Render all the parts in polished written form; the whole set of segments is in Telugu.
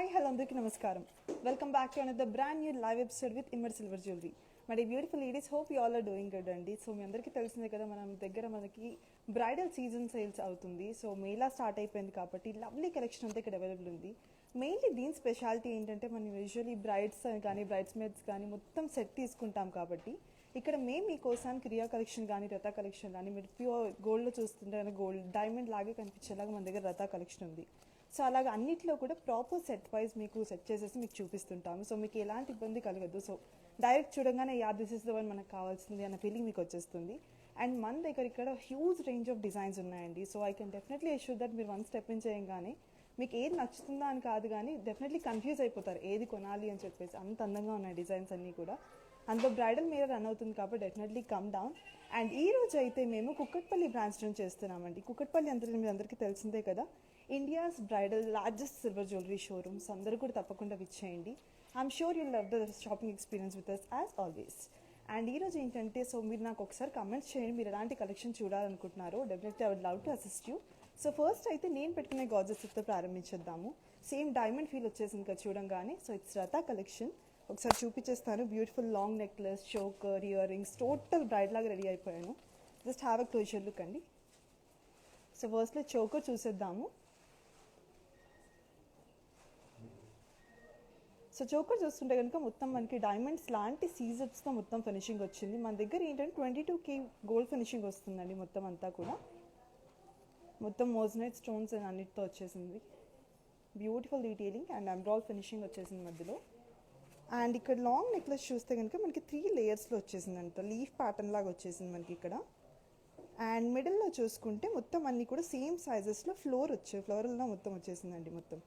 హాయ్ హలో అందరికీ నమస్కారం. Welcome back to another brand new live episode with ఇమ్మర్ silver jewellery. మరి beautiful ladies, hope you all are doing good అండి. సో మీ అందరికీ తెలిసిందే కదా, మనకి బ్రైడల్ సీజన్ సేల్స్ అవుతుంది. సో మేలా స్టార్ట్ అయిపోయింది కాబట్టి లవ్లీ కలెక్షన్ అంతా ఇక్కడ అవైలబుల్ ఉంది. మెయిన్లీ దీని స్పెషాలిటీ ఏంటంటే, మనం యూజువల్లీ బ్రైడ్స్ కానీ బ్రైడ్స్ మేడ్స్ కానీ మొత్తం సెట్ తీసుకుంటాం కాబట్టి ఇక్కడ మేము మీకోసానికి రియా కలెక్షన్ కానీ రతా కలెక్షన్ కానీ, మీరు ప్యూర్ గోల్డ్లో చూస్తుంటే గోల్డ్ డైమండ్ లాగే కనిపించేలాగా మన దగ్గర రతా కలెక్షన్ ఉంది. సో అలాగే అన్నిట్లో కూడా ప్రాపర్ సెట్ వైజ్ మీకు సెట్ చేసేసి మీకు చూపిస్తుంటాము. సో మీకు ఎలాంటి ఇబ్బంది కలగదు. సో డైరెక్ట్ చూడగానే దిస్ ఇస్ ద వన్ మనకు కావాల్సింది అన్న ఫీలింగ్ మీకు వచ్చేస్తుంది. అండ్ మన దగ్గర ఇక్కడ హ్యూజ్ రేంజ్ ఆఫ్ డిజైన్స్ ఉన్నాయండి. So I can definitely assure that మీరు వన్ స్టెప్ ఇన్ చేయగానే మీకు ఏది నచ్చుతుందా అని కాదు, కానీ డెఫినెట్లీ కన్ఫ్యూజ్ అయిపోతారు ఏది కొనాలి అని చెప్పేసి. అంత అందంగా ఉన్నాయి డిజైన్స్ అన్నీ కూడా. అందులో బ్రైడల్ మీద రన్ అవుతుంది కాబట్టి డెఫినెట్లీ కమ్ డౌన్. అండ్ ఈ రోజు అయితే మేము కుక్కట్పల్లి బ్రాంచ్ నుంచి చేస్తున్నామండి. కుక్కట్పల్లి మీ అందరికీ తెలిసిందే కదా, India's bridal largest silver jewellery showrooms. అందరూ కూడా తప్పకుండా విచ్చేయండి. I'm sure you'll love the shopping experience with us as always. And ఈరోజు ఏంటంటే, సో మీరు నాకు ఒకసారి కమెంట్స్ చేయండి, మీరు ఎలాంటి కలెక్షన్ చూడాలనుకుంటున్నారో. Definitely I would love to assist you. So first అయితే నేను పెట్టుకునే గాజెస్తో ప్రారంభించేద్దాము. సేమ్ డైమండ్ ఫీల్ వచ్చేసింది కదా చూడంగానే. సో ఇట్స్ రతా కలెక్షన్. ఒకసారి చూపించేస్తాను. Beautiful long necklace, choker, earrings, total bride లాగా రెడీ అయిపోయాను. Just have a closer look అండి. సో ఫస్ట్లో చోకర్ చూసేద్దాము. సో చోకర్ చూస్తుంటే కనుక మొత్తం మనకి డైమండ్స్ లాంటి సీజర్స్తో మొత్తం ఫినిషింగ్ వచ్చింది. మన దగ్గర ఏంటంటే 22K గోల్డ్ ఫినిషింగ్ వస్తుందండి. మొత్తం అంతా కూడా మొత్తం మోజనైట్ స్టోన్స్ అండ్ అన్నిటితో వచ్చేసింది. బ్యూటిఫుల్ డీటెయిలింగ్ అండ్ ఎంబ్రాయిడ్ ఫినిషింగ్ వచ్చేసింది మధ్యలో. అండ్ ఇక్కడ లాంగ్ నెక్లెస్ చూస్తే కనుక మనకి 3 లేయర్స్లో వచ్చేసింది అంట. లీఫ్ ప్యాటర్న్ లాగా వచ్చేసింది మనకి ఇక్కడ. అండ్ మిడిల్లో చూసుకుంటే మొత్తం అన్నీ కూడా సేమ్ సైజెస్లో ఫ్లోరల్లో మొత్తం వచ్చేసిందండి. మొత్తం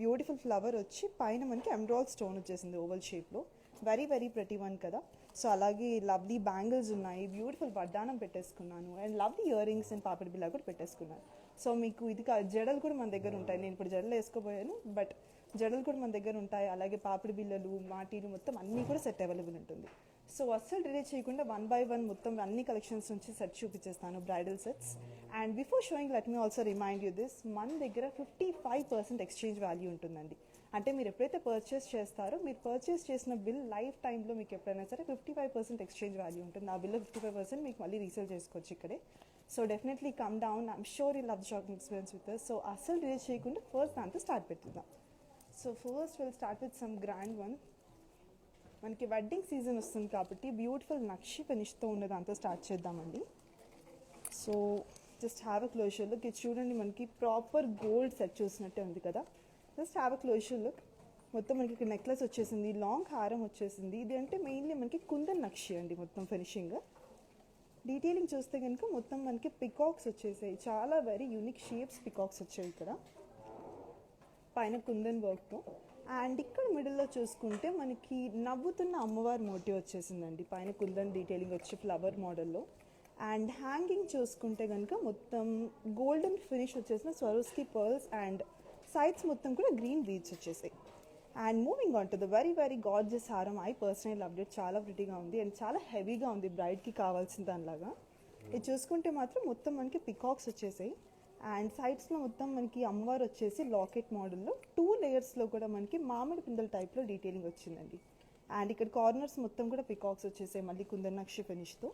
బ్యూటిఫుల్ ఫ్లవర్ వచ్చి పైన మనకి ఎంబ్రాయిడ్ స్టోన్ వచ్చేసింది ఓవల్ షేప్లో. వెరీ వెరీ ప్రెటీ వన్ కదా. సో అలాగే లవ్లీ బ్యాంగిల్స్ ఉన్నాయి. బ్యూటిఫుల్ వడ్డానం పెట్టేసుకున్నాను. And lovely ear rings and పాపిడి బిల్లా కూడా పెట్టేసుకున్నాను. సో మీకు ఇది జడలు కూడా మన దగ్గర ఉంటాయి. నేను ఇప్పుడు జడలు వేసుకోబోయాను, బట్ జడలు కూడా మన దగ్గర ఉంటాయి. అలాగే పాపిడి బిల్లలు, మాటీలు మొత్తం అన్నీ కూడా సెట్ అవైలబుల్ ఉంటుంది. సో అస్సలు డిలే చేయకుండా 1 by 1 మొత్తం అన్ని కలెక్షన్స్ నుంచి సెట్ చూపించేస్తాను, bridal sets. And before showing let me also remind you this, మన దగ్గర 55% ఎక్స్చేంజ్ వాల్యూ ఉంటుందండి. అంటే మీరు ఎప్పుడైతే పర్చేస్ చేస్తారో, మీరు పర్చేస్ చేసిన బిల్ లైఫ్ టైంలో మీకు ఎప్పుడైనా సరే 55% ఎక్స్చేంజ్ వాల్యూ ఉంటుంది. ఆ బిల్లో 55% మీకు మళ్ళీ రీసేల్ చేసుకోవచ్చు ఇక్కడే. So definitely come down. I'm sure you love the shopping experience with us. So అస్సలు డిలే చేయకుండా ఫస్ట్ దాంతో స్టార్ట్ పెట్టుకుందాం. So first will start with some grand one. మనకి వెడ్డింగ్ సీజన్ వస్తుంది కాబట్టి బ్యూటిఫుల్ నక్షి ఫినిష్తో ఉన్న దాంతో స్టార్ట్ చేద్దామండి. So just have a closer look. ఇది చూడండి, మనకి ప్రాపర్ గోల్డ్ సెట్ చూసినట్టే ఉంది కదా. Just have a closer look. మొత్తం మనకి ఇక్కడ నెక్లెస్ వచ్చేసింది, లాంగ్ హారం వచ్చేసింది. ఇది అంటే మెయిన్లీ మనకి కుందన్ నక్షి అండి. మొత్తం ఫినిషింగ్ డీటెయిలింగ్ చూస్తే కనుక మొత్తం మనకి పికాక్స్ వచ్చేసాయి. చాలా వెరీ యూనిక్ షేప్స్ పికాక్స్ వచ్చాయి ఇక్కడ పైన కుందన్ వర్క్తో. అండ్ ఇక్కడ మిడిల్లో చూసుకుంటే మనకి నవ్వుతున్న అమ్మవారి మోటివ్ వచ్చేసిందండి. పైన కుందన్ డీటెయిలింగ్ వచ్చి ఫ్లవర్ మోడల్లో. అండ్ హ్యాంగింగ్ చూసుకుంటే కనుక మొత్తం గోల్డెన్ ఫినిష్ వచ్చేసిన స్వరోస్కి పర్ల్స్ అండ్ సైడ్స్ మొత్తం కూడా గ్రీన్ బీడ్స్ వచ్చేసాయి. And moving on to the very very gorgeous హారం. I personal loved it. చాలా ప్రిటీగా ఉంది అండ్ చాలా హెవీగా ఉంది, బ్రైడ్కి కావాల్సిన దానిలాగా. ఇది చూసుకుంటే మాత్రం మొత్తం మనకి పికాక్స్ వచ్చేసాయి. అండ్ సైడ్స్లో మొత్తం మనకి అమ్మవారు వచ్చేసి లాకెట్ మోడల్లో 2 లేయర్స్లో కూడా మనకి మామిడి పిందెల టైప్లో డీటెయిలింగ్ వచ్చిందండి. అండ్ ఇక్కడ కార్నర్స్ మొత్తం కూడా పికాక్స్ వచ్చేసాయి మళ్ళీ కుందన్ నక్షి ఫినిష్తో.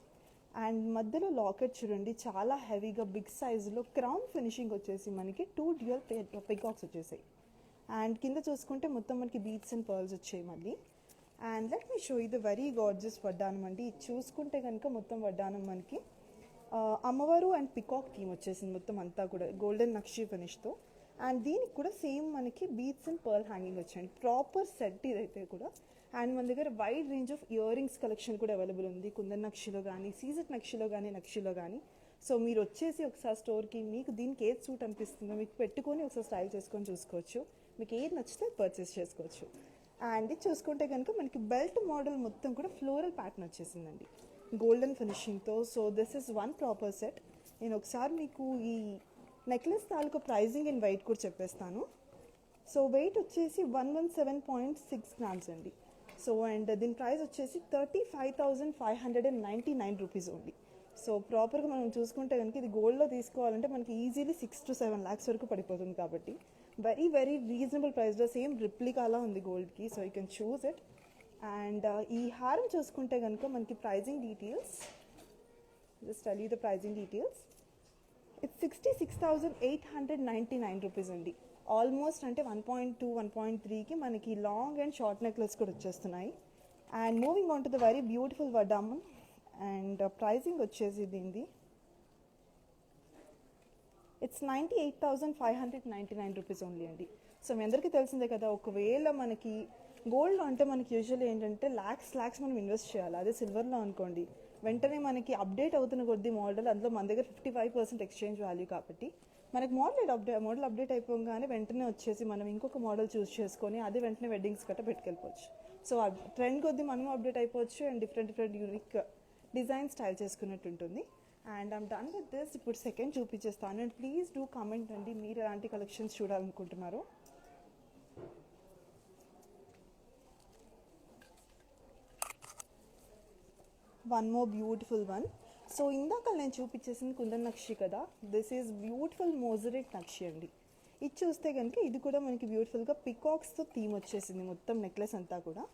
అండ్ మధ్యలో లాకెట్ చూడండి, చాలా హెవీగా బిగ్ సైజులో క్రౌన్ ఫినిషింగ్ వచ్చేసి మనకి 2 డ్యూయల్ పికాక్స్ వచ్చేసాయి. అండ్ కింద చూసుకుంటే మొత్తం మనకి బీడ్స్ అండ్ పర్ల్స్ వచ్చాయి మళ్ళీ. అండ్ లెట్ మీ షో ఇది వెరీ గార్జియస్ వడ్డానం అండి. ఇది చూసుకుంటే కనుక మొత్తం వడ్డానం మనకి అమ్మవారు అండ్ పికాక్ థీమ్ వచ్చేసింది. మొత్తం అంతా కూడా గోల్డెన్ నక్షి ఫినిష్తో. అండ్ దీనికి కూడా సేమ్ మనకి బీడ్స్ అండ్ పర్ల్ హ్యాంగింగ్ వచ్చాయండి. ప్రాపర్ సెట్ ఇదైతే కూడా. అండ్ మన దగ్గర wide range of ear rings collection కూడా అవైలబుల్ ఉంది. కుందన్ నక్షిలో కానీ, సీజెడ్ నక్షిలో కానీ. సో మీరు వచ్చేసి ఒకసారి స్టోర్కి మీకు దీనికి ఏది సూట్ అనిపిస్తుందో మీకు పెట్టుకొని ఒకసారి స్టైల్ చేసుకొని చూసుకోవచ్చు. మీకు ఏది నచ్చితే పర్చేస్ చేసుకోవచ్చు. అండ్ ఇది చూసుకుంటే కనుక మనకి బెల్ట్ మోడల్ మొత్తం కూడా ఫ్లోరల్ ప్యాటర్న్ వచ్చేసిందండి గోల్డెన్ ఫినిషింగ్తో. So this is one proper set. నేను ఒకసారి మీకు ఈ నెక్లెస్ తాలూకు ప్రైజింగ్ ఇన్ వెయిట్ కూడా చెప్పేస్తాను. సో వెయిట్ వచ్చేసి 117.6 grams అండి. సో అండ్ దీని ప్రైస్ వచ్చేసి 35,599 రూపీస్ ఓన్లీ. సో ప్రాపర్గా మనం చూసుకుంటే కనుక ఇది గోల్డ్లో తీసుకోవాలంటే మనకి ఈజీలీ 6 to 7 lakhs వరకు పడిపోతుంది కాబట్టి వెరీ వెరీ రీజనబుల్ ప్రైస్లో సేమ్ రిప్లికాలా ఉంది గోల్డ్కి, so you can choose it. And ఈ హారం చూసుకుంటే కనుక మనకి pricing details, just tell you the pricing details. It's 66,899 rupees అండి. ఆల్మోస్ట్ అంటే 1.2 1.3కి మనకి లాంగ్ అండ్ షార్ట్ నెక్లెస్ కూడా వచ్చేస్తున్నాయి. And moving on to the very beautiful వడ్డామన్. అండ్ ప్రైజింగ్ వచ్చేసి దీనిది ఇట్స్ 98,599 రూపీస్ ఓన్లీ అండి. సో మీ అందరికీ తెలిసిందే కదా, ఒకవేళ మనకి గోల్డ్ అంటే మనకి యూజువల్లీ ఏంటంటే ల్యాక్స్ మనం ఇన్వెస్ట్ చేయాలి. అదే సిల్వర్లో అనుకోండి, వెంటనే మనకి అప్డేట్ అవుతున్న కొద్దీ మోడల్, అందులో మన దగ్గర 55% ఎక్స్చేంజ్ వాల్యూ కాబట్టి మనకి మోడల్ అప్డేట్ అయిపోగానే వెంటనే వచ్చేసి మనం ఇంకొక మోడల్ చూస్ చేసుకొని అది వెంటనే వెడ్డింగ్స్ గట్రా పెట్టుకెళ్ళిపోవచ్చు. సో ఆ ట్రెండ్ కొద్దీ మనం అప్డేట్ అయిపోవచ్చు and different unique design style చేసుకున్నట్టు ఉంటుంది. And I'm done with this. ఇప్పుడు సెకండ్ చూపించేస్తాను. అండ్ ప్లీజ్ డూ కామెంట్ అండి, మీరు ఎలాంటి కలెక్షన్స్ చూడాలనుకుంటున్నారో. One more beautiful one. So ఇందాక నేను చూపించేసింది కుందన్ నక్షి కదా, దిస్ ఈజ్ బ్యూటిఫుల్ మోజరేట్ నక్షి అండి. ఇది చూస్తే కనుక ఇది కూడా మనకి బ్యూటిఫుల్గా పికాక్స్తో థీమ్ వచ్చేసింది మొత్తం నెక్లెస్ అంతా కూడా.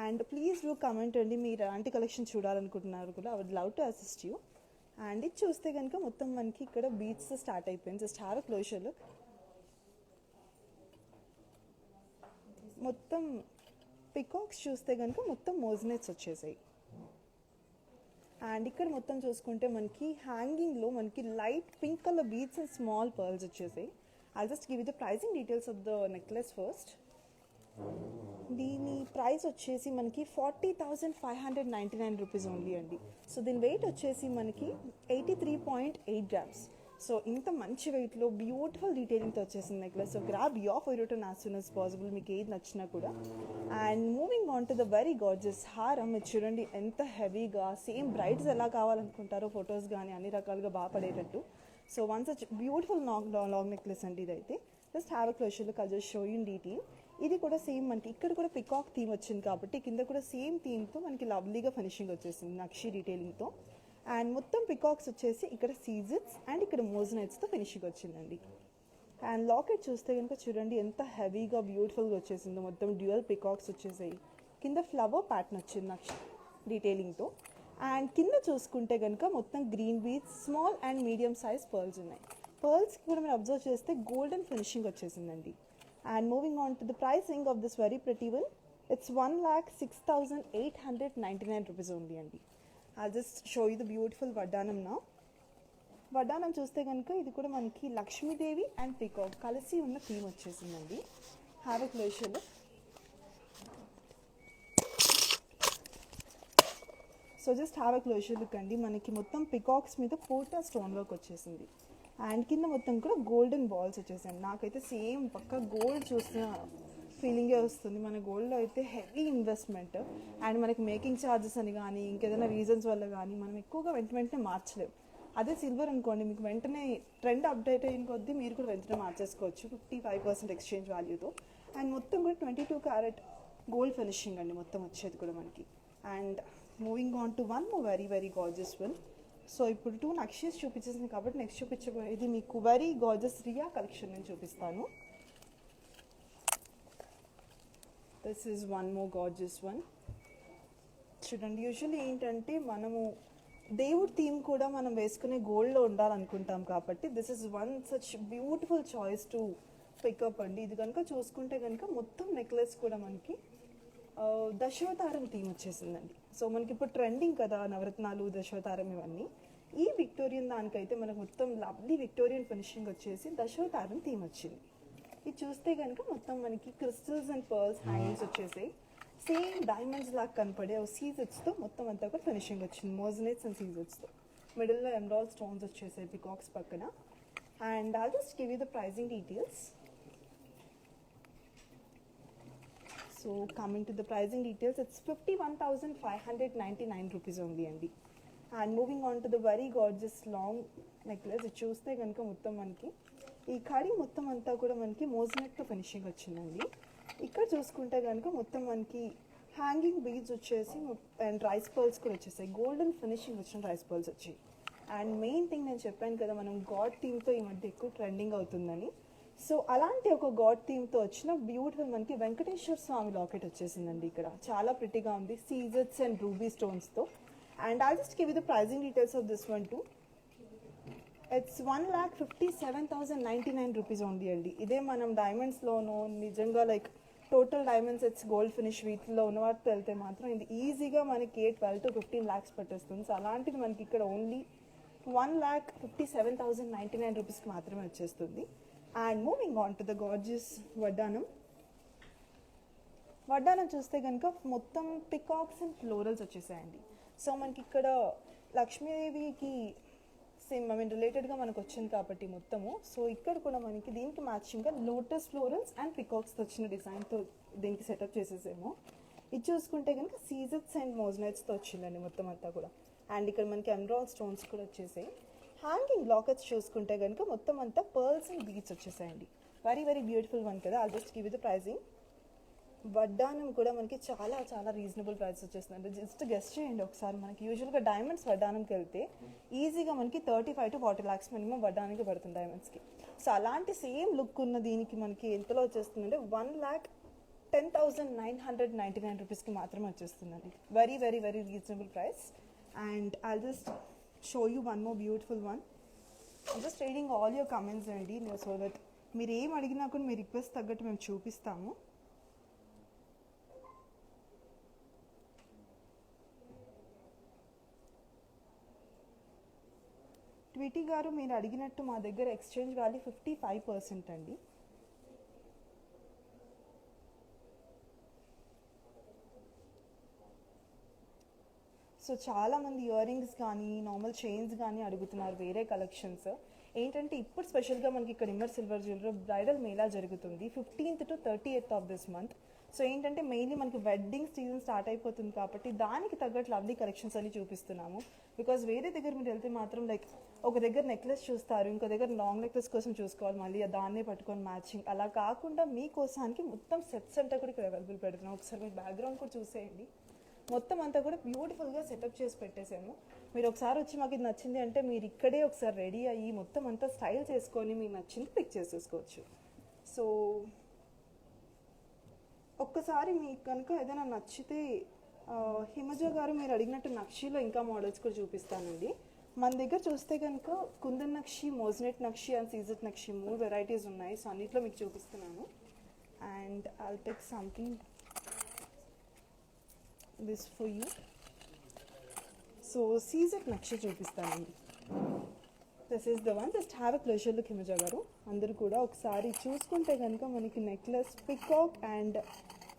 అండ్ ప్లీజ్ డూ కమెంట్ అండి, మీరు ఎలాంటి కలెక్షన్ చూడాలనుకుంటున్నారు కూడా, I would love to assist you. And ఇది చూస్తే కనుక మొత్తం మనకి ఇక్కడ బీట్స్ స్టార్ట్ అయిపోయింది. Just have a closer look. మొత్తం పికాక్స్ చూస్తే కనుక మొత్తం మోజనెట్స్ వచ్చేసాయి. అండ్ ఇక్కడ మొత్తం చూసుకుంటే మనకి హ్యాంగింగ్లో మనకి light pink colour beads and small pearls వచ్చేసాయి. I just give you the pricing details of the necklace first. దీని ప్రైస్ వచ్చేసి మనకి 40,599 రూపీస్ ఓన్లీ అండి. సో దీని వెయిట్ వచ్చేసి మనకి 83.8 గ్రామ్స్. సో ఇంత మంచి వెయిట్లో బ్యూటిఫుల్ డీటెయిలింగ్తో వచ్చేసింది necklace. So grab your favourite as soon as possible, మీకు ఏది నచ్చినా కూడా. And moving on to the very gorgeous హారం. ఇది చూడండి ఎంత హెవీగా, సేమ్ బ్రైడ్స్ ఎలా కావాలనుకుంటారో ఫొటోస్ కానీ అన్ని రకాలుగా బాగా పడేటట్టు. So one such beautiful long necklace అండి ఇదైతే. Just have a closer look, I just show you in detail. ఇది కూడా సేమ్ మనకి ఇక్కడ కూడా పికాక్ థీమ్ వచ్చింది కాబట్టి కింద కూడా సేమ్ థీమ్తో మనకి లవ్లీగా ఫినిషింగ్ వచ్చేసింది నక్షి డీటెయిలింగ్తో. అండ్ మొత్తం పికాక్స్ వచ్చేసి ఇక్కడ సీజెట్స్ అండ్ ఇక్కడ మోజనైట్స్తో ఫినిషింగ్ వచ్చిందండి. అండ్ లాకెట్ చూస్తే కనుక చూడండి ఎంత హెవీగా బ్యూటిఫుల్గా వచ్చేసిందో, మొత్తం డ్యూయల్ పికాక్స్ వచ్చేసాయి. కింద ఫ్లవర్ ప్యాటర్న్ వచ్చింది నక్షి డీటెయిలింగ్తో. అండ్ కింద చూసుకుంటే కనుక మొత్తం green beads, small and medium size pearls ఉన్నాయి. పర్ల్స్కి కూడా మీరు అబ్జర్వ్ చేస్తే గోల్డెన్ ఫినిషింగ్ వచ్చేసిందండి. And moving on to the pricing of this very pretty one, it's 1,06,899 rupees only అండి. I'll just show you the beautiful వడ్డానం now. వడ్డానం చూస్తే కనుక ఇది కూడా మనకి లక్ష్మీదేవి అండ్ పీకాక్ కలిసి ఉన్న థీమ్ వచ్చేసిందండి. Have a closer look. So just have a closer look అండి. మనకి మొత్తం పికాక్స్ మీద పోటా స్టోన్ వర్క్ వచ్చేసింది. అండ్ కింద మొత్తం కూడా గోల్డెన్ బాల్స్ వచ్చేసాయి. నాకైతే సేమ్ పక్క గోల్డ్ చూసిన ఫీలింగే వస్తుంది. మన గోల్డ్లో అయితే హెవీ ఇన్వెస్ట్మెంట్ అండ్ మనకి మేకింగ్ ఛార్జెస్ అని కానీ ఇంకేదైనా రీజన్స్ వల్ల కానీ మనం ఎక్కువగా వెంటనే మార్చలేము. అదే సిల్వర్ అనుకోండి, మీకు వెంటనే ట్రెండ్ అప్డేట్ అయిన కొద్దీ మీరు కూడా వెంటనే మార్చేసుకోవచ్చు 55% ఎక్స్చేంజ్ వాల్యూతో. అండ్ మొత్తం కూడా 22 క్యారెట్ గోల్డ్ ఫినిషింగ్ అండి మొత్తం వచ్చేది కూడా మనకి. And moving on to one more very very gorgeous one. So ఇప్పుడు 2 నక్షీస్ చూపించేసింది కాబట్టి నెక్స్ట్ చూపించబోయేది మీకు వెరీ గార్జియస్ రియా కలెక్షన్ నేను చూపిస్తాను. This is one more gorgeous one. చూడండి, యూజువల్లీ ఏంటంటే మనము దేవుడి థీమ్ కూడా మనం వేసుకునే గోల్డ్లో ఉండాలనుకుంటాం కాబట్టి this is one such beautiful choice to pick up అండి. ఇది కనుక చూసుకుంటే కనుక మొత్తం నెక్లెస్ కూడా మనకి దశావతారం థీమ్ వచ్చేసిందండి. సో మనకి ఇప్పుడు ట్రెండింగ్ కదా నవరత్నాలు, దశావతారం ఇవన్నీ. ఈ విక్టోరియన్ దానికైతే మనకు మొత్తం లవ్లీ విక్టోరియన్ ఫినిషింగ్ వచ్చేసి దశావతారం థీమ్ వచ్చింది. ఇది చూస్తే కనుక మొత్తం మనకి క్రిస్టల్స్ అండ్ పర్ల్స్ హ్యాంగింగ్స్ వచ్చేసాయి. సేమ్ డైమండ్స్ లాగా కనపడే సీజెట్స్తో మొత్తం అంతా కూడా ఫినిషింగ్ వచ్చింది. మోజనెట్స్ అండ్ సీజెట్స్తో మిడిల్లో ఎమరాల్డ్ స్టోన్స్ వచ్చేసాయి పికాక్స్ పక్కన. And I'll just give you the pricing details. So coming to the pricing details, it's 51,599 rupees only అండి. And moving on to the very gorgeous long necklace. ఇది చూస్తే కనుక మొత్తం మనకి ఈ కడి మొత్తం అంతా కూడా మనకి మోజనెట్తో ఫినిషింగ్ వచ్చిందండి. ఇక్కడ చూసుకుంటే కనుక మొత్తం మనకి హ్యాంగింగ్ బీడ్స్ వచ్చేసి అండ్ రైస్ పర్ల్స్ కూడా వచ్చేసాయి. గోల్డెన్ ఫినిషింగ్ వచ్చిన రైస్ పర్ల్స్ వచ్చాయి. అండ్ మెయిన్ థింగ్ నేను చెప్పాను కదా మనం గాడ్ థీమ్తో ఈ మధ్య ఎక్కువ ట్రెండింగ్ అవుతుందని. సో అలాంటి ఒక గాడ్ థీమ్తో వచ్చిన బ్యూటిఫుల్ మనకి వెంకటేశ్వర స్వామి లాకెట్ వచ్చేసిందండి. ఇక్కడ చాలా ప్రిటీగా ఉంది, సీజెట్స్ అండ్ రూబీ స్టోన్స్తో. And I'll just give you the pricing details of this one too. It's 1,57,099 rupees only అండి. ఇదే మనం డైమండ్స్లోనో నిజంగా like total diamonds sets gold finish వీటిలో ఉన్న వాటితో వెళ్తే మాత్రం ఇది ఈజీగా మనకి 12 to 15 lakhs పట్టేస్తుంది. సో అలాంటిది మనకి ఇక్కడ ఓన్లీ 1,57,099 రూపీస్కి మాత్రమే వచ్చేస్తుంది. And moving on to the gorgeous వడ్డానం. వడ్డానం చూస్తే కనుక మొత్తం పికాక్స్ అండ్ ఫ్లోరల్స్ వచ్చేసాయండి. సో మనకి ఇక్కడ లక్ష్మీదేవికి సేమ్ ఐ మీన్ రిలేటెడ్గా మనకు వచ్చింది కాబట్టి మొత్తము. సో ఇక్కడ కూడా మనకి దీనికి మ్యాచింగ్గా లోటస్ ఫ్లోరల్స్ అండ్ పికాక్స్తో వచ్చిన డిజైన్తో దీనికి సెటప్ చేసేసాము. ఇది చూసుకుంటే కనుక సీజెట్స్ అండ్ మోజనైట్స్తో వచ్చిందండి మొత్తం అంతా కూడా. అండ్ ఇక్కడ మనకి ఎమరాల్డ్ స్టోన్స్ కూడా వచ్చేసాయి. హ్యాంగింగ్ లాకెట్స్ చూసుకుంటే కనుక మొత్తం అంతా పర్ల్స్ అండ్ బీడ్స్ వచ్చేసాయండి. వెరీ వెరీ బ్యూటిఫుల్ వన్ కదా. I'll just give you the pricing. వడ్డానం కూడా మనకి చాలా చాలా రీజనబుల్ ప్రైస్ వచ్చేస్తుంది. అంటే జస్ట్ గెస్ట్ చేయండి ఒకసారి. మనకి యూజువల్గా డైమండ్స్ వడ్డానంకి వెళ్తే ఈజీగా మనకి 35 to 40 lakhs మినిమం వడ్డానికి పడుతుంది డైమండ్స్కి. సో అలాంటి సేమ్ లుక్ ఉన్న దీనికి మనకి ఎంతలో వచ్చేస్తుందంటే 1,10,999 రూపీస్కి మాత్రమే వచ్చేస్తుందండి. Very very very reasonable price. And I'll just show you one more beautiful one. I'm just reading all your comments అండి, సో దట్ మీరు ఏం అడిగినా కూడా మీ రిక్వెస్ట్ తగ్గట్టు మేము చూపిస్తాము. ట్విటీ గారు మీరు అడిగినట్టు మా దగ్గర ఎక్స్చేంజ్ వాల్యూ 55% అండి. సో చాలామంది ఇయర్ రింగ్స్ కానీ నార్మల్ చైన్స్ కానీ అడుగుతున్నారు వేరే కలెక్షన్స్. ఏంటంటే ఇప్పుడు స్పెషల్గా మనకి ఇక్కడ ఇమ్మర్ సిల్వర్ జ్యువెలరీ బ్రైడల్ మేళా జరుగుతుంది 15th to 30th of this month. So ఏంటంటే మెయిన్లీ మనకి వెడ్డింగ్ సీజన్ స్టార్ట్ అయిపోతుంది కాబట్టి దానికి తగ్గట్టు లవ్లీ కలెక్షన్స్ అన్ని చూపిస్తున్నాము. బికాజ్ వేరే దగ్గర మీరు వెళ్తే మాత్రం లైక్ ఒక దగ్గర నెక్లెస్ చూస్తారు, ఇంకో దగ్గర లాంగ్ నెక్లెస్ కోసం చూసుకోవాలి, మళ్ళీ దాన్నే పట్టుకొని మ్యాచింగ్. అలా కాకుండా మీకోసానికి మొత్తం సెట్స్ అంతా కూడా ఇక్కడ అవైలబుల్ పెడుతున్నాం. ఒకసారి మీరు బ్యాక్గ్రౌండ్ కూడా చూసేయండి. మొత్తం అంతా కూడా బ్యూటిఫుల్గా సెటప్ చేసి పెట్టేసాము. మీరు ఒకసారి వచ్చి మాకు ఇది నచ్చింది అంటే మీరు ఇక్కడే ఒకసారి రెడీ అయ్యి మొత్తం అంతా స్టైల్ చేసుకొని మీకు నచ్చింది పిక్ చేసేసుకోవచ్చు. సో ఒక్కసారి మీకు కనుక ఏదైనా నచ్చితే హిమజ గారు మీరు అడిగినట్టు నక్షిలో ఇంకా మోడల్స్ కూడా చూపిస్తానండి. మన దగ్గర చూస్తే కనుక కుందన్ నక్షి, మోజనెట్ నక్షి అండ్ సీజెట్ నక్షి 3 వెరైటీస్ ఉన్నాయి. సో అన్నిట్లో మీకు చూపిస్తున్నాను. And I'll take something this for you. So సీజెట్ నక్షి చూపిస్తానండి. This is the one. Just have a pleasure look Himaja garu. అందరూ కూడా ఒకసారి చూసుకుంటే కనుక మనకి necklace peacock and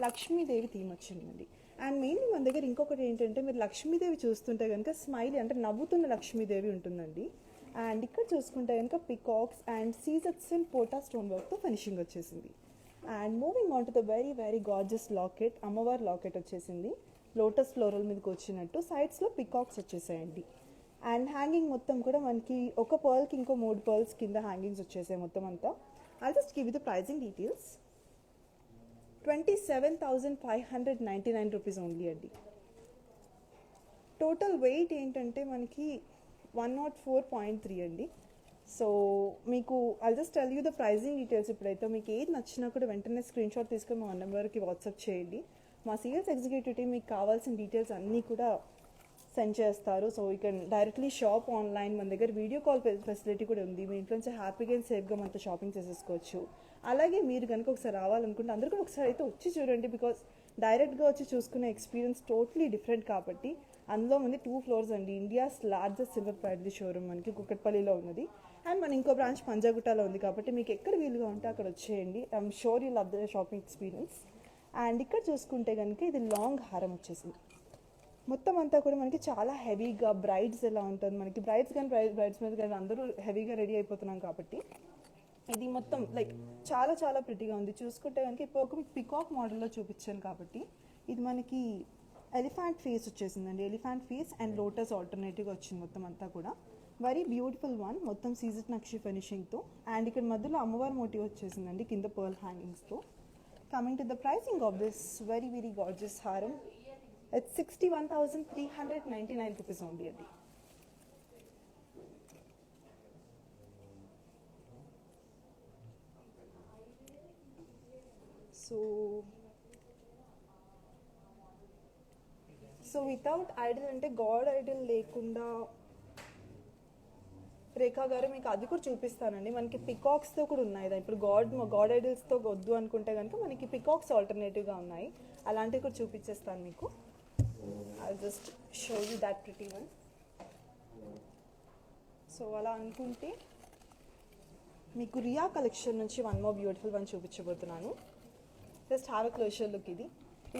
Lakshmidevi theme వచ్చిందండి. అండ్ మెయిన్లీ మన దగ్గర ఇంకొకటి ఏంటంటే మీరు లక్ష్మీదేవి చూస్తుంటే కనుక స్మైలీ అంటే నవ్వుతున్న లక్ష్మీదేవి ఉంటుందండి. అండ్ ఇక్కడ చూసుకుంటే కనుక పికాక్స్ అండ్ సీజెట్స్ అండ్ పోటా స్టోన్ వర్క్తో ఫినిషింగ్ వచ్చేసింది. And moving on to the very very gorgeous locket, అమ్మవారి లాకెట్ వచ్చేసింది. లోటస్ ఫ్లోరల్ మీదకి వచ్చినట్టు సైడ్స్లో పికాక్స్ వచ్చేసాయండి. అండ్ హ్యాంగింగ్ మొత్తం కూడా మనకి ఒక పర్ల్కి ఇంకో 3 పర్ల్స్ కింద హ్యాంగింగ్స్ వచ్చేసాయి మొత్తం అంతా. I'll just give you the pricing details. 27,599 rupees only అండి. టోటల్ వెయిట్ ఏంటంటే మనకి 104.3 అండి. సో మీకు I'll just tell you the pricing details. ఇప్పుడైతే మీకు ఏది నచ్చినా కూడా వెంటనే స్క్రీన్ షాట్ తీసుకొని మా నెంబర్కి వాట్సాప్ చేయండి. మా సేల్స్ ఎగ్జిక్యూటివ్ టీమ్ మీకు కావాల్సిన డీటెయిల్స్ అన్నీ కూడా సెండ్ చేస్తారు. So you can directly shop online. మన దగ్గర వీడియో కాల్ ఫెసిలిటీ కూడా ఉంది. మీ ఇంట్లో నుంచి హ్యాపీగా అండ్ సేఫ్గా మనతో షాపింగ్ చేసేసుకోవచ్చు. అలాగే మీరు కనుక ఒకసారి రావాలనుకుంటే అందరూ కూడా ఒకసారి అయితే వచ్చి చూడండి. బికాస్ డైరెక్ట్గా వచ్చి చూసుకునే ఎక్స్పీరియన్స్ టోటలీ డిఫరెంట్ కాబట్టి. అందులో మనది 2 floors అండి. ఇండియాస్ లార్జెస్ట్ సిల్వర్ ప్రైడరీ షోరూమ్ మనకి కుకట్పల్లిలో ఉన్నది. అండ్ మన ఇంకో బ్రాంచ్ పంజాగుట్టలో ఉంది కాబట్టి మీకు ఎక్కడ వీలుగా ఉంటే అక్కడ వచ్చేయండి. I'm sure you love the shopping experience. And ఇక్కడ చూసుకుంటే కనుక ఇది లాంగ్ హారం వచ్చేసింది. మొత్తం అంతా కూడా మనకి చాలా హెవీగా బ్రైడ్స్ ఎలా ఉంటుంది మనకి బ్రైడ్స్ కానీ బ్రైడ్స్ మీద కానీ అందరూ హెవీగా రెడీ అయిపోతున్నాం కాబట్టి ఇది మొత్తం లైక్ చాలా చాలా ప్రిటీగా ఉంది. చూసుకుంటే కనుక ఇప్పుడు ఒక పికాక్ మోడల్లో చూపించాను కాబట్టి ఇది మనకి ఎలిఫెంట్ ఫేస్ వచ్చేసిందండి. ఎలిఫెంట్ ఫేస్ అండ్ లోటస్ ఆల్టర్నేటివ్గా వచ్చింది మొత్తం అంతా కూడా. Very beautiful one. మొత్తం సీజెట్ నక్షి ఫినిషింగ్తో. అండ్ ఇక్కడ మధ్యలో అమ్మవారి మోటివ్ వచ్చేసిందండి కింద పర్ల్ హ్యాంగింగ్స్తో. Coming to the pricing of this very very gorgeous హారం, ఇట్స్ 61,399 రూపీస్ ఓన్లీ అండి. సో వితౌట్ ఐడల్ అంటే గాడ్ ఐడల్ లేకుండా రేఖా గారు మీకు అది కూడా చూపిస్తానండి. మనకి పికాక్స్తో కూడా ఉన్నాయి. ఇప్పుడు గాడ్ ఐడల్స్తో వద్దు అనుకుంటే కనుక మనకి పికాక్స్ ఆల్టర్నేటివ్గా ఉన్నాయి. అలాంటివి కూడా చూపించేస్తాను మీకు. I just show you that pretty one. So అలా అనుకుంటే మీకు రియా కలెక్షన్ నుంచి వన్ మోర్ బ్యూటిఫుల్ వన్ చూపించబోతున్నాను. Just have a closer look. ఇది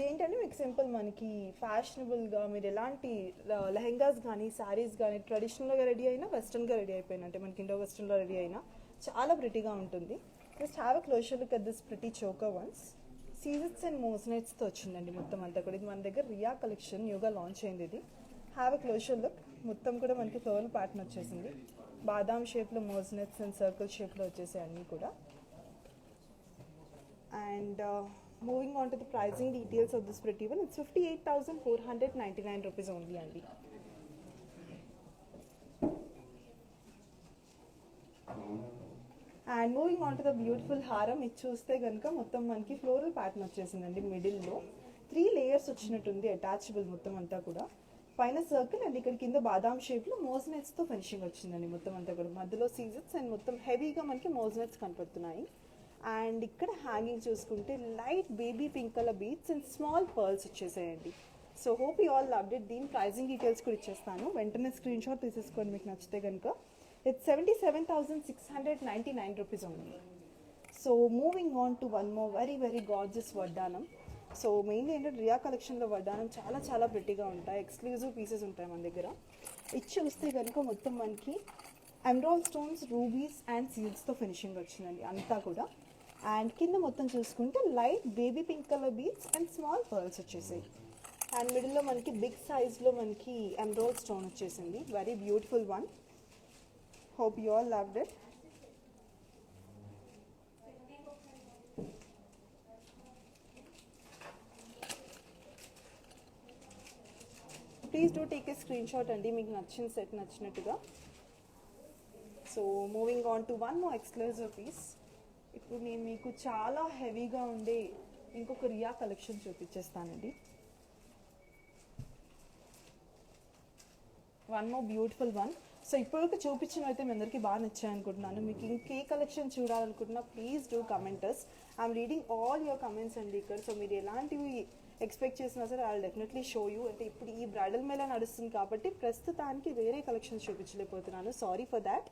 ఏంటంటే మీకు సింపుల్, మనకి ఫ్యాషనబుల్గా మీరు ఎలాంటి లెహెంగాస్ కానీ శారీస్ కానీ ట్రెడిషనల్గా రెడీ అయినా వెస్ట్రన్గా రెడీ అయిపోయినా, అంటే మనకి ఇండో వెస్ట్రన్లో రెడీ అయినా చాలా ప్రిటీగా ఉంటుంది. Just have a closer look at this pretty choker ones. సీజెట్స్ అండ్ మోస్నైట్స్తో వచ్చిందండి మొత్తం అంతా కూడా. ఇది మన దగ్గర రియా కలెక్షన్ న్యూగా లాంచ్ అయింది. ఇది హ్యావ్ ఎ క్లోజర్ లుక్. మొత్తం కూడా మనకి ఫ్లోరల్ ప్యాటర్న్ వచ్చేసింది. బాదాం షేప్లో మోస్నైట్స్ అండ్ సర్కిల్ షేప్లో వచ్చేసాయి అన్నీ కూడా. And moving on to the pricing details of this pretty one, it's 58,499 rupees only అండి. And moving on to the beautiful హారం. ఇది చూస్తే కనుక మొత్తం మనకి ఫ్లోరల్ ప్యాటర్న్ వచ్చేసిందండి. మిడిల్లో 3 లేయర్స్ వచ్చినట్టుంది, అటాచబుల్ మొత్తం అంతా కూడా. పైన సర్కిల్ అండ్ ఇక్కడ కింద బాదాం షేప్లో మోజ్నెట్స్తో ఫినిషింగ్ వచ్చిందండి మొత్తం అంతా కూడా. మధ్యలో సీజెట్స్ అండ్ మొత్తం హెవీగా మనకి మోజ్నెట్స్ కనపడుతున్నాయి. అండ్ ఇక్కడ హ్యాంగింగ్ చూసుకుంటే light baby pink colour beads and small pearls వచ్చేసాయండి. So hope you all loved it. దీని ప్రైజింగ్ డీటెయిల్స్ కూడా ఇచ్చేస్తాను, వెంటనే స్క్రీన్ షాట్ తీసేసుకోండి మీకు నచ్చితే కనుక. It's 77,699 rupees only. So moving on to one more very very gorgeous వడ్డానం. సో మెయిన్లీ ఏంటంటే రియా కలెక్షన్లో వడ్డానం చాలా చాలా ప్రిటీగా ఉంటాయి. ఎక్స్క్లూజివ్ పీసెస్ ఉంటాయి మన దగ్గర. ఇది చూస్తే కనుక మొత్తం మనకి ఎమరాల్డ్ స్టోన్స్, రూబీస్ అండ్ సీడ్స్తో ఫినిషింగ్ వచ్చిందండి అంతా కూడా. అండ్ కింద మొత్తం చూసుకుంటే light baby pink colour beads and small pearls వచ్చేసాయి. అండ్ మిడిల్లో మనకి బిగ్ సైజ్లో మనకి ఎమరాల్డ్ స్టోన్ వచ్చేసింది. Very beautiful one. Hope you all loved it. Please do take a screenshot అండి మీకు నచ్చిన సెట్ నచ్చినట్టుగా. So moving on to one more exclusive piece. ఇప్పుడు నేను మీకు చాలా హెవీగా ఉండే ఇంకొక రియా కలెక్షన్ చూపించేస్తానండి. One more beautiful one. So ఇప్పటివరకు చూపించిన అయితే మీ అందరికీ బాగా నచ్చాయి అనుకుంటున్నాను. మీకు ఇంకే కలెక్షన్ చూడాలనుకుంటున్నా please do comments. I'm reading all your comments అండి ఇక్కడ. సో మీరు ఎలాంటివి ఎక్స్పెక్ట్ చేసినా సరే I will definitely show you. అంటే ఇప్పుడు ఈ బ్రైడల్ మేళా నడుస్తుంది కాబట్టి ప్రస్తుతానికి వేరే కలెక్షన్స్ చూపించలేకపోతున్నాను, సారీ ఫర్ దాట్.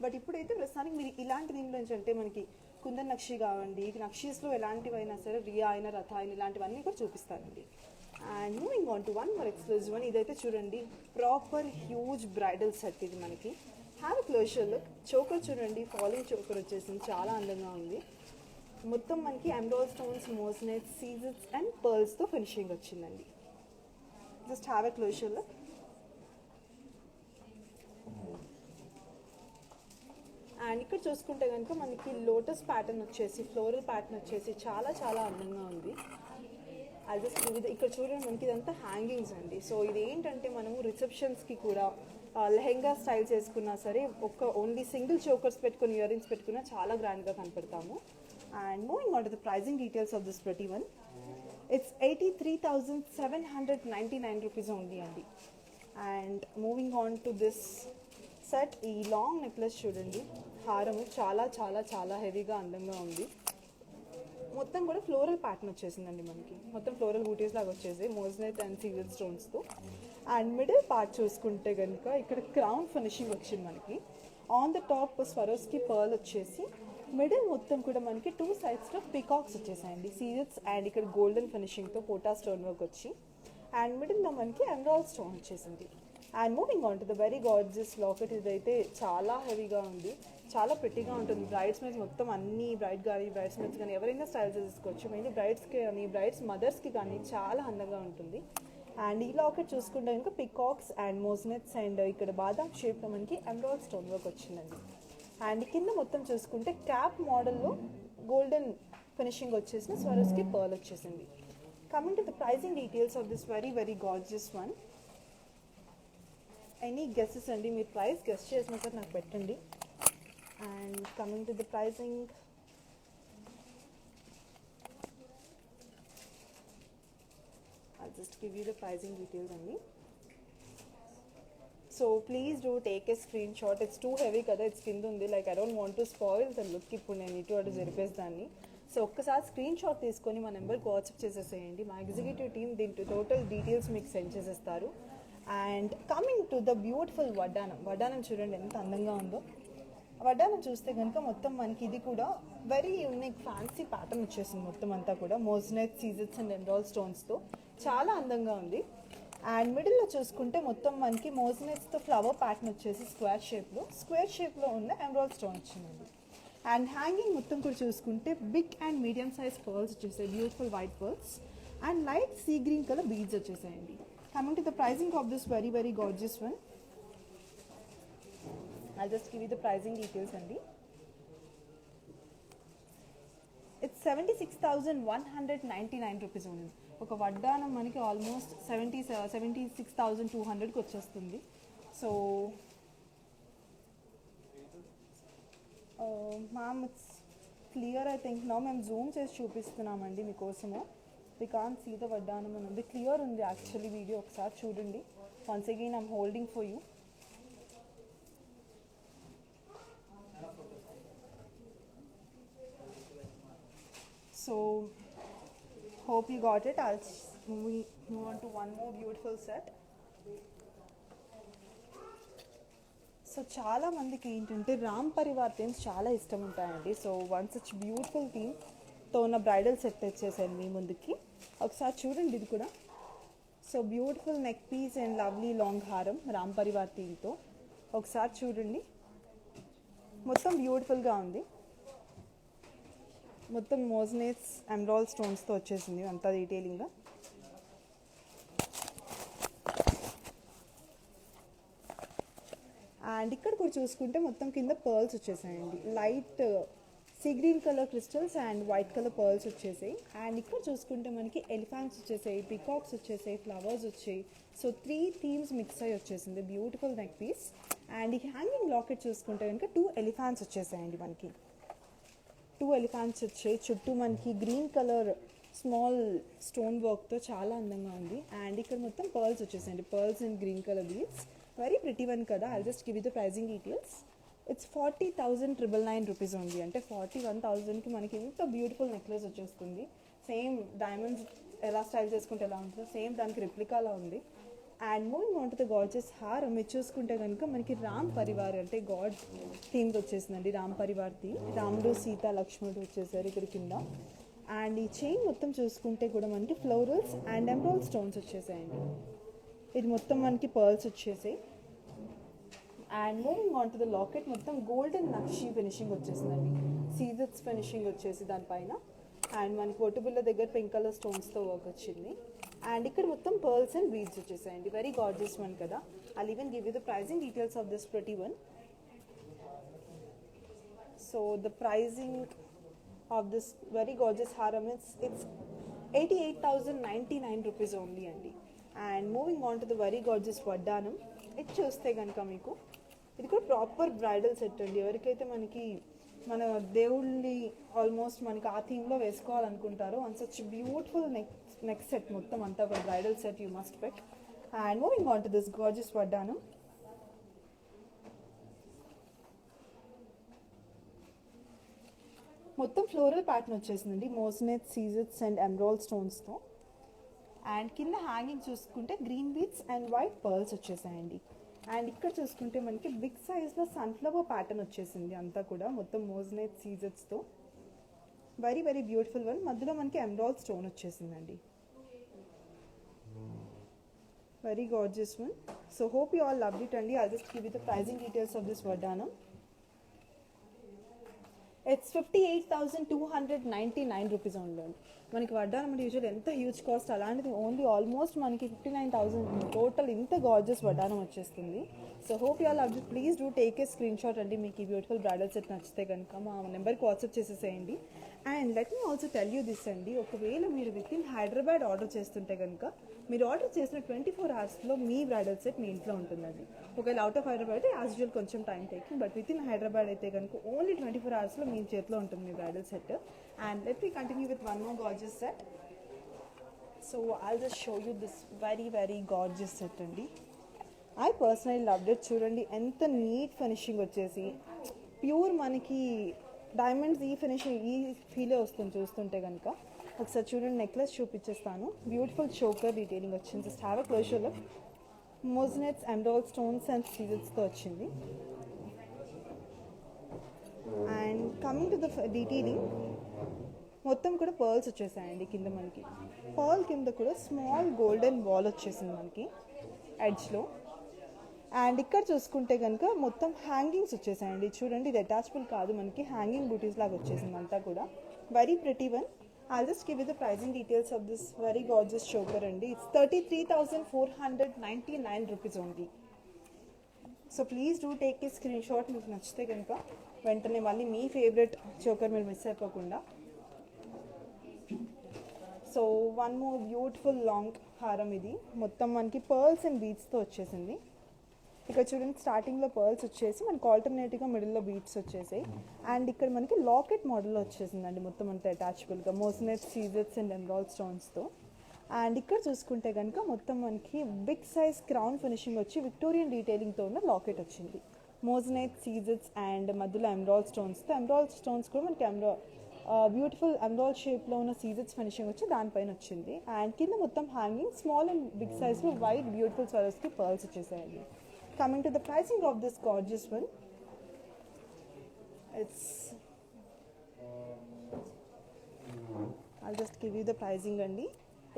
బట్ ఇప్పుడైతే ప్రస్తుతానికి మీరు ఇలాంటి దీంట్లో నుంచి అంటే మనకి కుందన్ నక్షి కావండి, నక్షీస్లో ఎలాంటివైనా సరే రియా అయినా రథ అయినా ఇలాంటివన్నీ కూడా చూపిస్తానండి. And moving on to one more exclusive one. ఇదైతే చూడండి ప్రాపర్ హ్యూజ్ బ్రైడల్ సెట్. ఇది మనకి have a closer look. Choker చూడండి, ఫాలింగ్ చోకర్ వచ్చేసింది, చాలా అందంగా ఉంది. మొత్తం మనకి ఎమరాల్డ్ స్టోన్స్, మోజ్నెట్స్, సీజెట్స్ అండ్ పర్ల్స్తో ఫినిషింగ్ వచ్చిందండి. Just have a closer look. And ఇక్కడ చూసుకుంటే కనుక మనకి లోటస్ ప్యాటర్న్ వచ్చేసి, ఫ్లోరల్ ప్యాటర్న్ వచ్చేసి చాలా చాలా అందంగా ఉంది. అది జస్ట్ ఇక్కడ చూడండి మనకి ఇదంతా హ్యాంగింగ్స్ అండి. సో ఇది ఏంటంటే మనము రిసెప్షన్స్కి కూడా లెహెంగా స్టైల్స్ వేసుకున్నా సరే ఓన్లీ సింగిల్ చోకర్స్ పెట్టుకుని ఇయర్ రింగ్స్ పెట్టుకున్నా చాలా గ్రాండ్గా కనపడతాము. And moving on to the pricing details of this pretty one. It's 83,799 rupees only అండి. And moving on to this set. ఈ లాంగ్ నెక్లెస్ చూడండి, హారము చాలా చాలా చాలా హెవీగా అందంగా ఉంది. మొత్తం కూడా ఫ్లోరల్ ప్యాటర్న్ వచ్చేసిందండి మనకి. మొత్తం ఫ్లోరల్ బూటీస్ లాగా వచ్చేసి మోజ్నెట్ అండ్ సీజెడ్ స్టోన్స్తో. అండ్ మిడిల్ పార్ట్ చూసుకుంటే కనుక ఇక్కడ క్రౌన్ ఫినిషింగ్ వచ్చింది మనకి. On the top Swarovski pearl వచ్చేసి మిడిల్ మొత్తం కూడా మనకి 2 సైడ్స్లో పికాక్స్ వచ్చేసాయండి, సీజెడ్స్ అండ్ ఇక్కడ గోల్డెన్ ఫినిషింగ్తో పోటా స్టోన్ వర్క్ వచ్చి. అండ్ మిడిల్లో మనకి ఎమరాల్డ్ స్టోన్ వచ్చేసింది. And moving on to the very gorgeous locket. ఇదైతే చాలా హెవీగా ఉంది, చాలా ప్రిటీగా ఉంటుంది. బ్రైడ్స్ మీద మొత్తం అన్ని బ్రైడ్ కానీ బ్రైడ్స్ మీద కానీ ఎవరైనా స్టైల్స్ తీసుకోవచ్చు. మెయిన్లీ బ్రైడ్స్కి కానీ బ్రైడ్స్ మదర్స్కి కానీ చాలా అందంగా ఉంటుంది. అండ్ ఈ లాకెట్ చూసుకుంటే ఇంకా పికాక్స్ అండ్ మోజ్నెట్స్ అండ్ ఇక్కడ బాదాం షేప్లో మనకి ఎమరాల్డ్ స్టోన్ వర్క్ వచ్చిందండి. అండ్ కింద మొత్తం చూసుకుంటే క్యాప్ మోడల్లో గోల్డెన్ ఫినిషింగ్ వచ్చేసిన స్వరస్కి పర్ల్ వచ్చేసింది. Coming to the pricing details of this very very gorgeous one. Any guesses అండి, మీరు ప్రైస్ గెస్ చేసిన సార్ నాకు పెట్టండి. And coming to the pricing, just give you the pricing details only. So please do take a screenshot. It's too heavy kada, it's కింద ఉంది. Like I don't want to spoil the look. ఇప్పుడు నేను ఇటు అటు జరిపేస్తాను. సో ఒక్కసారి స్క్రీన్ షాట్ తీసుకొని మా నెంబర్కి వాట్సాప్ చేసేసేయండి. మా ఎగ్జిక్యూటివ్ టీమ్ దీంట్లో టోటల్ డీటెయిల్స్ మీకు సెండ్ చేసేస్తారు. And coming to the beautiful వడ్డానం. వడ్డానం చూడండి ఎంత అందంగా ఉందో. వడ్డానం చూస్తే కనుక మొత్తం మనకి ఇది కూడా వెరీ యూనిక్ ఫ్యాన్సీ ప్యాటర్న్ వచ్చేసింది. మొత్తం అంతా కూడా మోజనైట్ సీజెట్స్ అండ్ ఎమరాల్డ్ స్టోన్స్తో చాలా అందంగా ఉంది. అండ్ మిడిల్లో చూసుకుంటే మొత్తం మనకి మోజనైట్స్తో ఫ్లవర్ ప్యాటర్న్ వచ్చేసి స్క్వేర్ షేప్లో ఉన్న ఎమరాల్డ్ స్టోన్ వచ్చిందండి. అండ్ హ్యాంగింగ్ మొత్తం కూడా చూసుకుంటే big and medium size pearls వచ్చేసాయి, beautiful white pearls and light sea green colour beads వచ్చేసాయండి. Coming to the prizing of this very very gorgeous one, I'll just give you the pricing details అండి. It's 76,199 rupees only. ఒక వడ్డానం మనకి ఆల్మోస్ట్ 76,200కి వచ్చేస్తుంది. So ma'am it's clear I think now. మేము జూమ్ చేసి చూపిస్తున్నామండి మీకోసము. వి కాంట్ సీ ద వడ్డానం అని ఉంది. క్లియర్ ఉంది యాక్చువల్లీ వీడియో, ఒకసారి చూడండి. Once again I'm holding for you. So hope you got it. I'll move on to one more beautiful set. So చాలా మందికి ఏంటంటే రామ్ పరివార్ థీమ్స్ చాలా ఇష్టం ఉంటాయండి. సో వన్ సచ్ బ్యూటిఫుల్ థీమ్తో ఉన్న బ్రైడల్ సెట్ తెచ్చేసాను మీ ముందుకి. ఒకసారి చూడండి ఇది కూడా. So beautiful neck piece and lovely long హారం రామ్ పరివార్ థీమ్తో. ఒకసారి చూడండి, మొత్తం బ్యూటిఫుల్గా ఉంది. మొత్తం మోజనైట్స్ ఎమరాల్డ్ స్టోన్స్తో వచ్చేసింది అంతా డీటెయిలింగ్గా. అండ్ ఇక్కడ కూడా చూసుకుంటే మొత్తం కింద పర్ల్స్ వచ్చేసాయండి. Light sea green colour crystals and white colour pearls వచ్చేసాయి. అండ్ ఇక్కడ చూసుకుంటే మనకి ఎలిఫెంట్స్ వచ్చేసాయి, పికాక్స్ వచ్చేసాయి, ఫ్లవర్స్ వచ్చాయి. సో 3 థీమ్స్ మిక్స్ అయ్యి వచ్చేసింది. Beautiful neck piece. అండ్ ఈ హ్యాంగింగ్ లాకెట్ చూసుకుంటే కనుక 2 ఎలిఫెంట్స్ వచ్చేసాయండి మనకి. 2 ఎలిఫెంట్స్ వచ్చాయి. చుట్టూ మనకి గ్రీన్ కలర్ స్మాల్ స్టోన్ వర్క్తో చాలా అందంగా ఉంది. అండ్ ఇక్కడ మొత్తం పర్ల్స్ వచ్చేసాయండి, pearls and green colour beads. Very pretty one కదా. I'll just give you the pricing details. It's 40,999 rupees ఉంది. అంటే 41,000కి మనకి ఇంత బ్యూటిఫుల్ నెక్లెస్ వచ్చేస్తుంది. సేమ్ డైమండ్స్ ఎలా స్టైల్ చేసుకుంటే ఎలా ఉంటుందో సేమ్ దానికి రిప్లికాలా ఉంది. And moving on to the gorgeous హారం మీరు చూసుకుంటే కనుక మనకి రామ్ పరివార్ అంటే గాడ్ థీమ్తో వచ్చేసిందండి. రామ్ పరివార్ థీమ్, రాముడు సీత లక్ష్మణుడు వచ్చేసారు ఇక్కడ కింద. అండ్ ఈ చైన్ మొత్తం చూసుకుంటే కూడా మనకి ఫ్లోరల్స్ అండ్ ఎమరాల్డ్ స్టోన్స్ వచ్చేసాయండి. ఇది మొత్తం మనకి పర్ల్స్ వచ్చేసాయి. And moving on to the locket మొత్తం గోల్డెన్ నక్షి ఫినిషింగ్ వచ్చేసిందండి. సీజెట్స్ ఫినిషింగ్ వచ్చేసి దానిపైన. అండ్ మనకి ఒట్టుబిల్ల దగ్గర పింక్ కలర్ స్టోన్స్తో వర్క్ వచ్చింది. అండ్ ఇక్కడ మొత్తం పర్ల్స్ అండ్ బీడ్స్ వచ్చేసాయండి. వెరీ గార్జియస్ వన్ కదా. I'll even give you the pricing details of this pretty one. So the pricing of this very gorgeous haram it's 88,099 rupees only అండి. And moving on to the very gorgeous వడ్డానం. ఇది చూస్తే కనుక మీకు ఇది కూడా ప్రాపర్ బ్రైడల్ సెట్ అండి. ఎవరికైతే మనకి మన దేవుళ్ళని ఆల్మోస్ట్ మనకి ఆ థీమ్లో వేసుకోవాలనుకుంటారో and such beautiful neck set మొత్తం అంతా ఒక bridal set you must pick. And moving on to this gorgeous vaddanam. మొత్తం ఫ్లోరల్ ప్యాటర్న్ వచ్చేసిందండి. మోజనైట్ సీజెట్స్ అండ్ ఎమరాల్డ్ స్టోన్స్తో. అండ్ కింద హ్యాంగింగ్ చూసుకుంటే green beads and white pearls వచ్చేసాయండి. అండ్ ఇక్కడ చూసుకుంటే మనకి బిగ్ సైజ్లో సన్ఫ్లవర్ ప్యాటర్న్ వచ్చేసింది అంతా కూడా మొత్తం మోజనైట్ సీజెట్స్తో. Very very beautiful one. మధ్యలో మనకి ఎమరాల్డ్ స్టోన్ వచ్చేసిందండి. Very gorgeous one. So hope you all love it అండి. I'll just give you the pricing details of this vaddanam. It's 58,299 rupees only. మనకి వడ్డానం అంటే యూజువల్ ఎంత హ్యూజ్ కాస్ట్, అలాంటిది ఓన్లీ ఆల్మోస్ట్ మనకి 59,000 టోటల్ ఇంత గార్జియస్ వడ్డానం వచ్చేస్తుంది. So hope you all love it. Please do take a screenshot అండి. మీకు ఈ బ్యూటిఫుల్ బ్రైడల్ సెట్ నచ్చితే కనుక మా నెంబర్కి వాట్సాప్ చేసేసేయండి. And let me also tell you this అండి, ఒకవేళ మీరు విత్ ఇన్ హైదరాబాద్ ఆర్డర్ చేస్తుంటే కనుక మీరు ఆర్డర్ చేసిన 24 అవర్స్లో మీ బ్రైడల్ సెట్ మీ ఇంట్లో ఉంటుందండి. ఒకవేళ అవుట్ ఆఫ్ హైదరాబాద్ అయితే యాజ్ యూజువల్ కొంచెం time taking, but within Hyderabad అయితే కనుక ఓన్లీ 24 అవర్స్లో మీ చేతిలో ఉంటుంది మీ bridal set. And let me continue with one more gorgeous set. So I'll just show you this very gorgeous set అండి. I personally loved it. చూడండి ఎంత నీట్ ఫినిషింగ్ వచ్చేసి ప్యూర్ మనకి డైమండ్స్ ఈ ఫినిషింగ్ ఈ ఫీలే వస్తుంది చూస్తుంటే కనుక. ఒకసారి చూడండి, నెక్లెస్ చూపించేస్తాను. బ్యూటిఫుల్ చోకర్ డీటెయిలింగ్ వచ్చింది. Just have a closer look. Moissanites, emerald stones and సీజెస్తో వచ్చింది. And coming to the detailing, మొత్తం కూడా పర్ల్స్ వచ్చేసాయండి కింద మనకి. పర్ల్ కింద కూడా స్మాల్ గోల్డెన్ బాల్ వచ్చేసింది మనకి ఎడ్జ్లో. అండ్ ఇక్కడ చూసుకుంటే కనుక మొత్తం హ్యాంగింగ్స్ వచ్చేసాయండి. చూడండి, ఇది అటాచబుల్ కాదు, మనకి హ్యాంగింగ్ బూటీస్ లాగా వచ్చేసింది అంతా కూడా. Very pretty one. I'll just give you the pricing details of this very gorgeous choker అండి. It's 33,499 rupees only. So please do take a screenshot. మీకు నచ్చితే కనుక వెంటనే మళ్ళీ మీ ఫేవరెట్ చోకర్ మీరు మిస్ అయిపోకుండా. So one more beautiful long హారం. ఇది మొత్తం మనకి పర్ల్స్ అండ్ బీడ్స్తో వచ్చేసింది. ఇక్కడ చూడండి, స్టార్టింగ్లో పర్ల్స్ వచ్చేసి మనకి ఆల్టర్నేటివ్గా మిడిల్లో బీడ్స్ వచ్చేసాయి. అండ్ ఇక్కడ మనకి లాకెట్ మోడల్లో వచ్చేసిందండి మొత్తం అంతా అటాచబుల్గా మోజనెట్స్, సీజెట్స్ అండ్ ఎమరాల్డ్ స్టోన్స్తో. అండ్ ఇక్కడ చూసుకుంటే కనుక మొత్తం మనకి బిగ్ సైజ్ క్రౌన్ ఫినిషింగ్ వచ్చి విక్టోరియన్ డీటెయిలింగ్తో ఉన్న లాకెట్ వచ్చింది. మోజనెట్స్, సీజెట్స్ అండ్ మధ్యలో ఎమరాల్డ్ స్టోన్స్తో. ఎమరాల్డ్ స్టోన్స్ కూడా మనకి బ్యూటిఫుల్ ఎమరాల్డ్ షేప్లో ఉన్న సీజెట్స్ ఫినిషింగ్ వచ్చి దానిపైన వచ్చింది. అండ్ కింద మొత్తం హ్యాంగింగ్ స్మాల్ అండ్ బిగ్ సైజ్లో వైట్ బ్యూటిఫుల్ స్వరస్కి పర్ల్స్ వచ్చేసాయండి. Coming to the pricing of this gorgeous one, I'll just give you the pricing andi.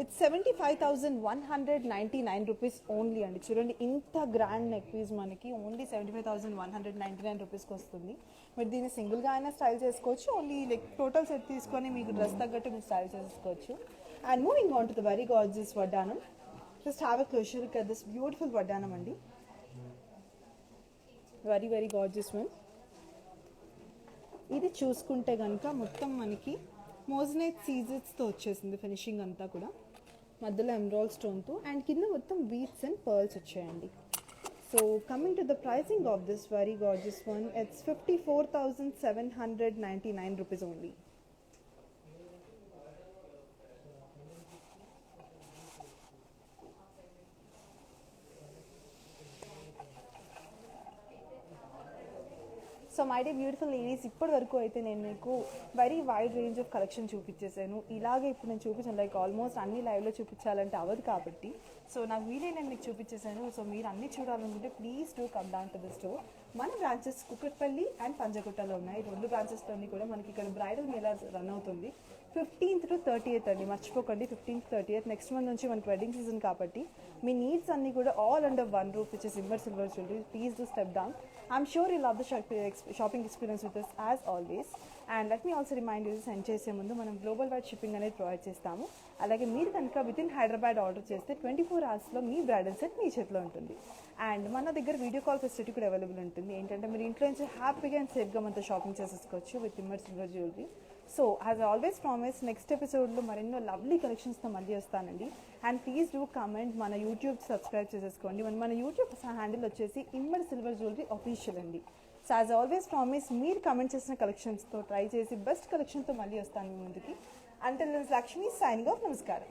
It's 75,199 rupees only andi. చూడండి, ఇంత గ్రాండ్ నెక్ పీస్ మనకి ఓన్లీ 75,199 రూపీస్కి వస్తుంది. మీరు దీన్ని సింగిల్గా అయినా స్టైల్ చేసుకోవచ్చు, ఓన్లీ లైక్ టోటల్ సెట్ తీసుకొని మీకు డ్రెస్ తగ్గట్టు మీరు స్టైల్ చేసుకోవచ్చు. And moving on to the very gorgeous vaddanam. Just have a closer look at this beautiful vaddanam అండి. Very gorgeous one. ఇది చూసుకుంటే కనుక మొత్తం మనకి మోజనైట్ సీజెట్స్తో వచ్చేసింది ఫినిషింగ్ అంతా కూడా, మధ్యలో ఎమరాల్డ్ స్టోన్తో. అండ్ కింద మొత్తం బీడ్స్ అండ్ పర్ల్స్ వచ్చాయండి. So coming to the pricing of this very gorgeous one, it's 54,799 rupees only. So my dear beautiful ladies, ఇప్పటి వరకు అయితే నేను మీకు very wide range of collection చూపించేసాను. ఇలాగే ఇప్పుడు నేను చూపించాను, లైక్ ఆల్మోస్ట్ అన్ని లైవ్లో చూపించాలంటే అవ్వదు కాబట్టి సో నాకు వీలైన మీకు చూపించేసాను. సో మీరు అన్ని చూడాలనుకుంటే please do come down to the store. మన బ్రాంచెస్ కుకట్పల్లి అండ్ పంజగుట్టలో ఉన్నాయి. రెండు బ్రాంచెస్లోని కూడా మనకి ఇక్కడ బ్రైడల్ మేళా రన్ అవుతుంది 15th to 30th అండి. మర్చిపోకండి, 15th, 30th నెక్స్ట్ మంత్ నుంచి మనకి వెడ్డింగ్ సీజన్ కాబట్టి మీ నీడ్స్ అన్ని కూడా all under one roof, which is Immer silver jewellery. Please do step down. I'm sure you love the shopping experience with us as always. And let me also remind you, send చేసే ముందు మనం గ్లోబల్ వైడ్ షిప్పింగ్ అనేది ప్రొవైడ్ చేస్తాము. అలాగే మీరు కనుక వితిన్ హైదరాబాద్ ఆర్డర్ చేస్తే 24 hours మీ బ్రైడల్ సెట్ మీ చేతిలో ఉంటుంది. అండ్ మన దగ్గర వీడియో కాల్ ఫెసిలిటీ కూడా అవైలబుల్ ఉంటుంది. ఏంటంటే మీరు ఇంట్లో నుంచి హ్యాపీగా అండ్ సేఫ్గా మనతో షాపింగ్ చేసేసుకోవచ్చు with ఇమ్మర్ silver jewellery. So as always promise, next ఎపిసోడ్లో మరెన్నో లవ్లీ కలెక్షన్స్తో మళ్ళీ వస్తానండి. అండ్ ప్లీజ్ డూ కమెంట్, మన యూట్యూబ్ సబ్స్క్రైబ్ చేసేసుకోండి. మన యూట్యూబ్ హ్యాండిల్ వచ్చేసి ఇమ్మర్ సిల్వర్ జ్యువెలరీ ఆఫీషియల్ అండి. సో యాజ్ ఆల్వేస్ ప్రామిస్, మీరు కమెంట్ చేసిన కలెక్షన్స్తో ట్రై చేసి బెస్ట్ కలెక్షన్తో మళ్ళీ వస్తాను మీ ముందుకి. Until then Lakshmi signing off. నమస్కారం.